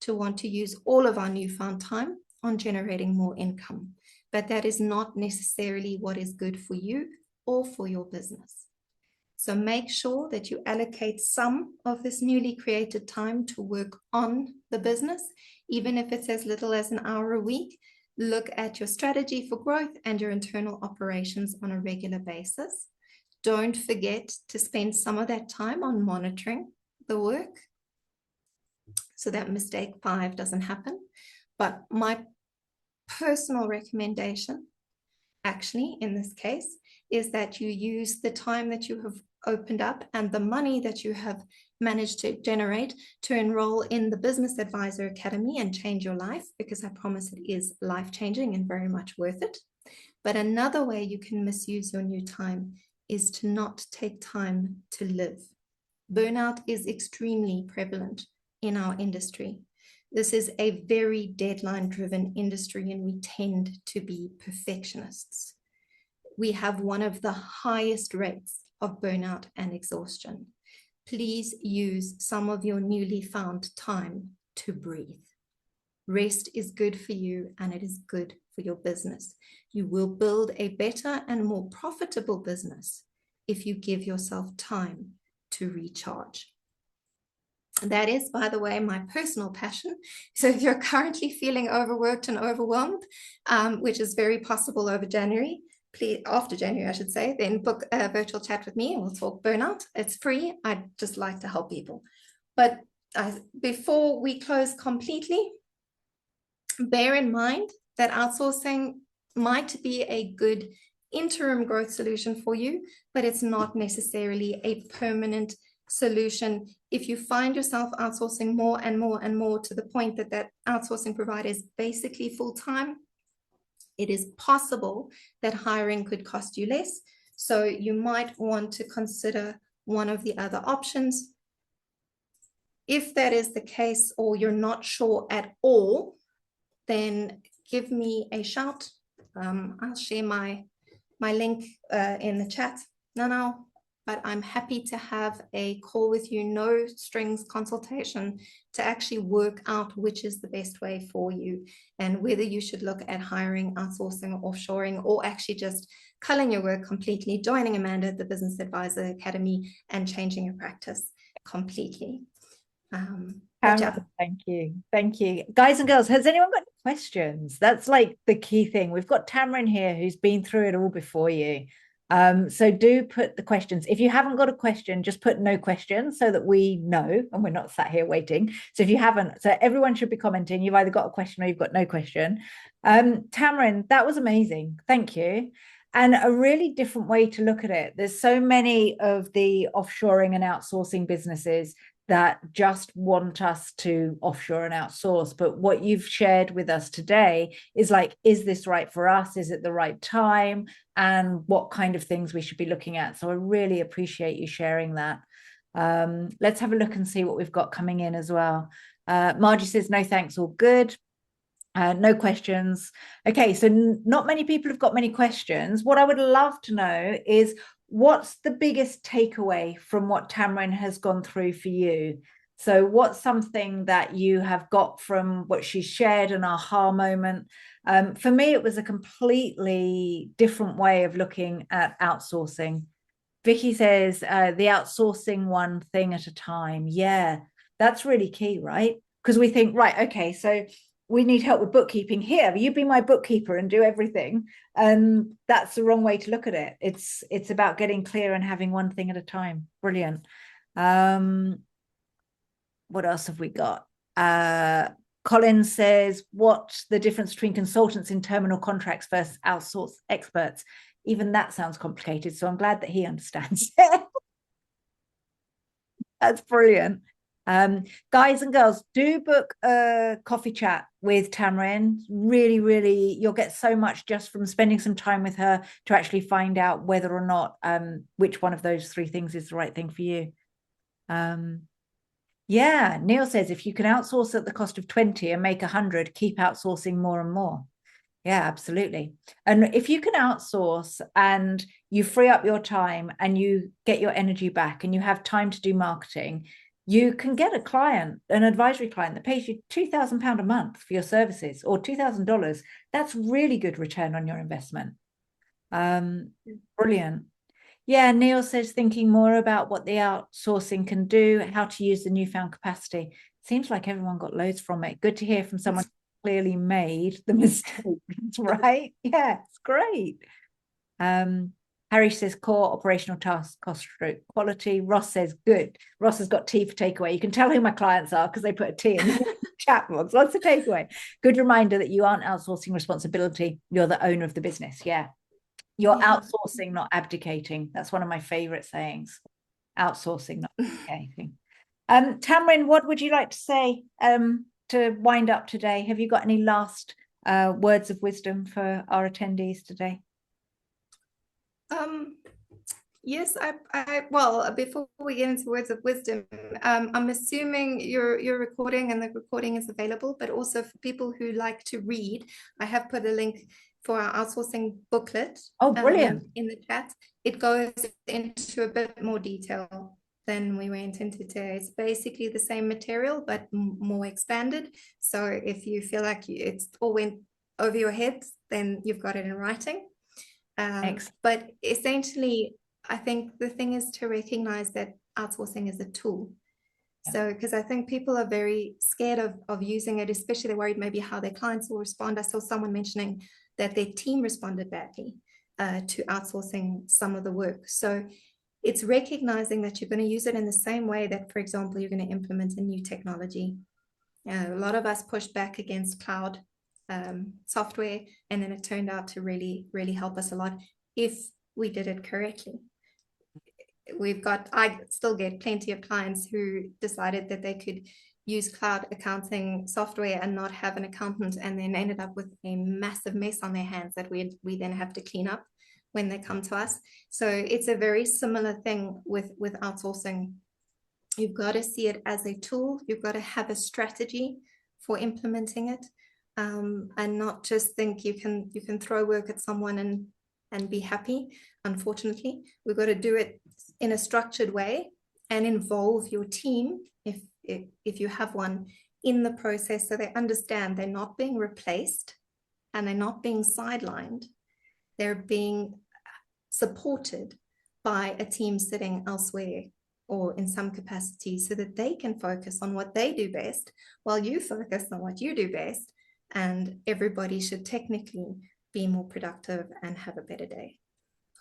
to want to use all of our newfound time on generating more income, but that is not necessarily what is good for you or for your business. So make sure that you allocate some of this newly created time to work on the business, even if it's as little as an hour a week. Look at your strategy for growth and your internal operations on a regular basis. Don't forget to spend some of that time on monitoring the work so that mistake 5 doesn't happen. But my personal recommendation, actually, in this case, is that you use the time that you have opened up and the money that you have managed to generate to enroll in the Business Advisor Academy and change your life, because I promise it is life-changing and very much worth it. But another way you can misuse your new time is to not take time to live. Burnout is extremely prevalent in our industry. This is a very deadline-driven industry, and we tend to be perfectionists. We have one of the highest rates of burnout and exhaustion. Please use some of your newly found time to breathe. Rest is good for you, and it is good for your business. You will build a better and more profitable business if you give yourself time to recharge. That is, by the way, my personal passion. So if you're currently feeling overworked and overwhelmed, which is very possible over January, please, after January, I should say, then book a virtual chat with me and we'll talk burnout. It's free. I'd just like to help people. But before we close completely, bear in mind that outsourcing might be a good interim growth solution for you, but it's not necessarily a permanent solution. If you find yourself outsourcing more and more and more to the point that that outsourcing provider is basically full-time, it is possible that hiring could cost you less. So you might want to consider one of the other options. If that is the case, or you're not sure at all, then give me a shout. I'll share my link in the chat now, but I'm happy to have a call with you, no strings consultation, to actually work out which is the best way for you and whether you should look at hiring, outsourcing, or offshoring, or actually just culling your work completely, joining Amanda at the Business Advisor Academy and changing your practice completely. Yeah. Thank you. Thank you. Guys and girls, has anyone got questions? That's like the key thing. We've got Tamron here who's been through it all before you. So do put the questions. If you haven't got a question, just put no questions so that we know and we're not sat here waiting. So if you haven't, so everyone should be commenting. You've either got a question or you've got no question. Tamron, that was amazing. Thank you. And a really different way to look at it. There's so many of the offshoring and outsourcing businesses that just want us to offshore and outsource. But what you've shared with us today is like, is this right for us? Is it the right time? And what kind of things we should be looking at. So I really appreciate you sharing that. Let's have a look and see what we've got coming in as well. Margie says, no thanks, all good. No questions. Okay, so not many people have got many questions. What I would love to know is, what's the biggest takeaway from what Tamron has gone through for you? So what's something that you have got from what she shared, an aha moment? For me, it was a completely different way of looking at outsourcing. Vicky says, the outsourcing one thing at a time. Yeah, that's really key, right? Because we think, right, okay, so we need help with bookkeeping. Here, you be my bookkeeper and do everything. And that's the wrong way to look at it. It's about getting clear and having one thing at a time. Brilliant. What else have we got? Colin says, what's the difference between consultants in terminal contracts versus outsourced experts? Even that sounds complicated, so I'm glad that he understands it. That's brilliant. Guys and girls, do book a coffee chat with Tamarin. Really, really, you'll get so much just from spending some time with her to actually find out whether or not which one of those three things is the right thing for you. Yeah, Neil says if you can outsource at the cost of 20 and make 100, keep outsourcing more and more. Yeah, absolutely. And if you can outsource and you free up your time and you get your energy back and you have time to do marketing, you can get a client, an advisory client that pays you £2,000 a month for your services or $2,000. That's really good return on your investment. Brilliant. Yeah, Neil says thinking more about what the outsourcing can do, how to use the newfound capacity. Seems like everyone got loads from it. Good to hear from someone who clearly made the mistakes, right? Yeah, it's great. Harry says core operational tasks, cost stroke quality. Ross says good. Ross has got tea for takeaway. You can tell who my clients are because they put a T in the chat box. What's the takeaway? Good reminder that you aren't outsourcing responsibility. You're the owner of the business. Yeah. You're outsourcing, not abdicating. That's one of my favorite sayings. Outsourcing, not abdicating. Tamarin, what would you like to say to wind up today? Have you got any last words of wisdom for our attendees today? Yes, well, before we get into words of wisdom, I'm assuming you're recording and the recording is available, but also for people who like to read, I have put a link for our outsourcing booklet. Oh, brilliant. In the chat. It goes into a bit more detail than we went into today. It's basically the same material, but more expanded. So if you feel like it's all went over your heads, then you've got it in writing. But essentially, I think the thing is to recognize that outsourcing is a tool. Yeah. So, because I think people are very scared of using it, especially they're worried maybe how their clients will respond. I saw someone mentioning that their team responded badly to outsourcing some of the work. So it's recognizing that you're going to use it in the same way that, for example, you're going to implement a new technology. A lot of us pushed back against cloud software, and then it turned out to really, really help us a lot if we did it correctly. I still get plenty of clients who decided that they could use cloud accounting software and not have an accountant, and then ended up with a massive mess on their hands that we then have to clean up when they come to us. So it's a very similar thing with outsourcing. You've got to see it as a tool. You've got to have a strategy for implementing it, and not just think you can throw work at someone and be happy. Unfortunately, we've got to do it in a structured way and involve your team, if you have one, in the process, so they understand they're not being replaced and they're not being sidelined. They're being supported by a team sitting elsewhere or in some capacity, so that they can focus on what they do best while you focus on what you do best. And everybody should technically be more productive and have a better day.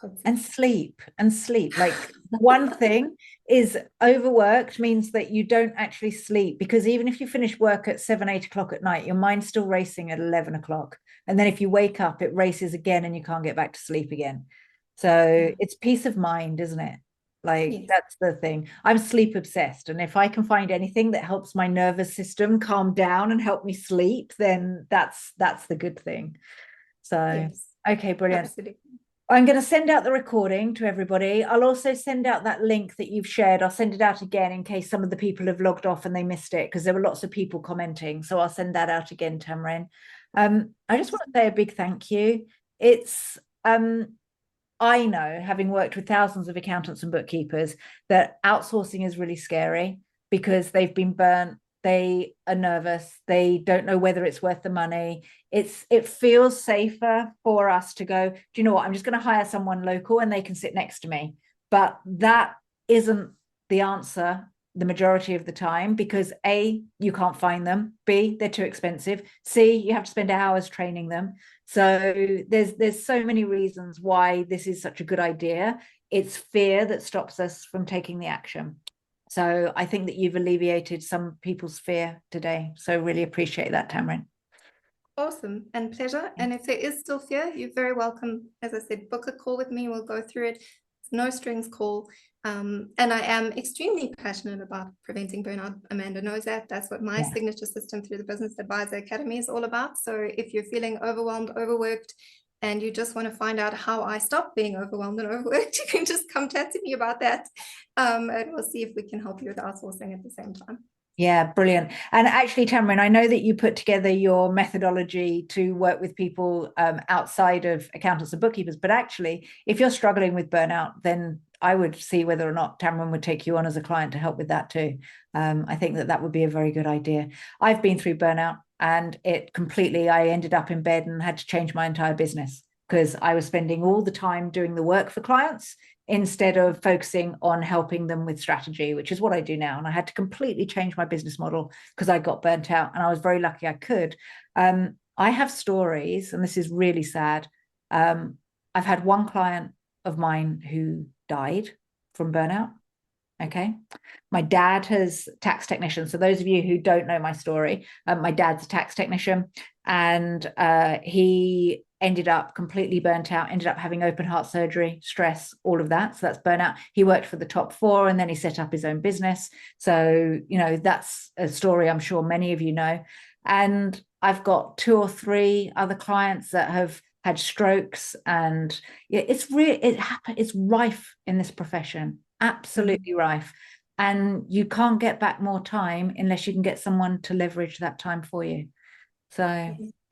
Hopefully. And sleep. Like one thing is overworked means that you don't actually sleep, because even if you finish work at 7-8 o'clock at night, your mind's still racing at 11 o'clock. And then if you wake up, it races again and you can't get back to sleep again. So it's peace of mind, isn't it? Like, yes. That's the thing. I'm sleep obsessed. And if I can find anything that helps my nervous system calm down and help me sleep, then that's the good thing. So, yes. Okay, brilliant. Absolutely. I'm going to send out the recording to everybody. I'll also send out that link that you've shared. I'll send it out again in case some of the people have logged off and they missed it, because there were lots of people commenting. So I'll send that out again, Tamarin. I just want to say a big thank you. It's, I know, having worked with thousands of accountants and bookkeepers, that outsourcing is really scary because they've been burnt. They are nervous. They don't know whether it's worth the money. It feels safer for us to go, do you know what? I'm just going to hire someone local and they can sit next to me. But that isn't the answer. the majority of the time because A, you can't find them, B, they're too expensive, C, you have to spend hours training them. So there's so many reasons why this is such a good idea. It's fear that stops us from taking the action. So I think that you've alleviated some people's fear today. So really appreciate that, Tamrin. Awesome and pleasure. And if there is still fear, you're very welcome. As I said, book a call with me. We'll go through it. It's no strings call. And I am extremely passionate about preventing burnout. Amanda knows that. That's what my signature system through the Business Advisor Academy is all about. So if you're feeling overwhelmed, overworked, and you just want to find out how I stop being overwhelmed and overworked, you can just come chat to me about that. And we'll see if we can help you with outsourcing at the same time. Yeah, brilliant. And actually, Tamrin, I know that you put together your methodology to work with people outside of accountants and bookkeepers, but actually, if you're struggling with burnout, then I would see whether or not Tamrin would take you on as a client to help with that too. I think that that would be a very good idea. I've been through burnout and I ended up in bed and had to change my entire business because I was spending all the time doing the work for clients instead of focusing on helping them with strategy, which is what I do now. And I had to completely change my business model because I got burnt out, and I was very lucky I could. I have stories, and this is really sad. I've had one client of mine who died from burnout. Okay. My dad has tax technician. So those of you who don't know my story, my dad's a tax technician, and he ended up completely burnt out, ended up having open heart surgery, stress, all of that. So that's burnout. He worked for the top four and then he set up his own business. So, that's a story I'm sure many of you know. And I've got 2 or 3 other clients that have had strokes, and it's rife in this profession, absolutely rife. And you can't get back more time unless you can get someone to leverage that time for you. So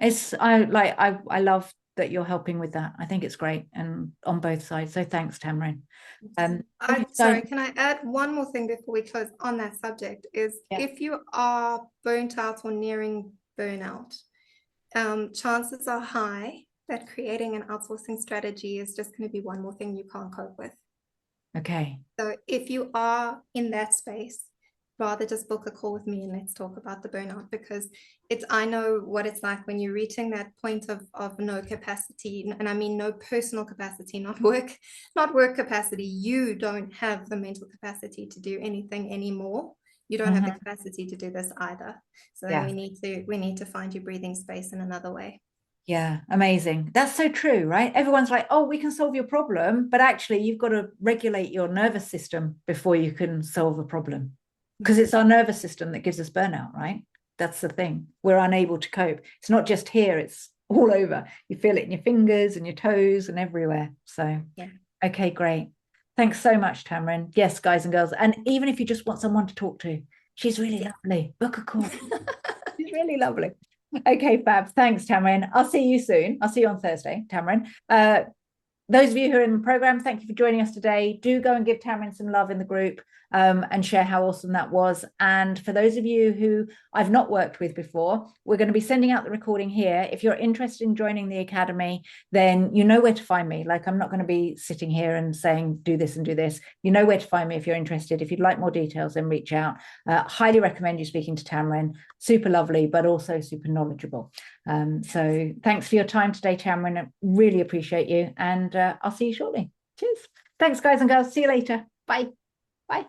I love that you're helping with that. I think it's great, and on both sides. So thanks, Tamrin. Sorry, can I add one more thing before we close on that subject? Is if you are burnt out or nearing burnout, chances are high that creating an outsourcing strategy is just going to be one more thing you can't cope with. Okay. So if you are in that space, rather just book a call with me and let's talk about the burnout, because I know what it's like when you're reaching that point of no capacity, and I mean no personal capacity, not work capacity. You don't have the mental capacity to do anything anymore. You don't have the capacity to do this either. So then we need to find you breathing space in another way. Yeah, amazing. That's so true, right? Everyone's like, oh, we can solve your problem, but actually you've got to regulate your nervous system before you can solve a problem, because it's our nervous system that gives us burnout, right? That's the thing. We're unable to cope. It's not just here, it's all over. You feel it in your fingers and your toes and everywhere. So, okay, great. Thanks so much, Tamrin. Yes, guys and girls. And even if you just want someone to talk to, she's really lovely. Book a call. She's really lovely. Okay, fab. Thanks, Tamrin. I'll see you soon. I'll see you on Thursday, Tamrin. Those of you who are in the program, thank you for joining us today. Do go and give Tamrin some love in the group and share how awesome that was. And for those of you who I've not worked with before, we're going to be sending out the recording here. If you're interested in joining the Academy, then you know where to find me. Like, I'm not going to be sitting here and saying, do this and do this. You know where to find me if you're interested. If you'd like more details, then reach out. Highly recommend you speaking to Tamrin. Super lovely, but also super knowledgeable. So thanks for your time today, Tamrin. I really appreciate you. And I'll see you shortly. Cheers. Thanks, guys and girls. See you later. Bye. Bye.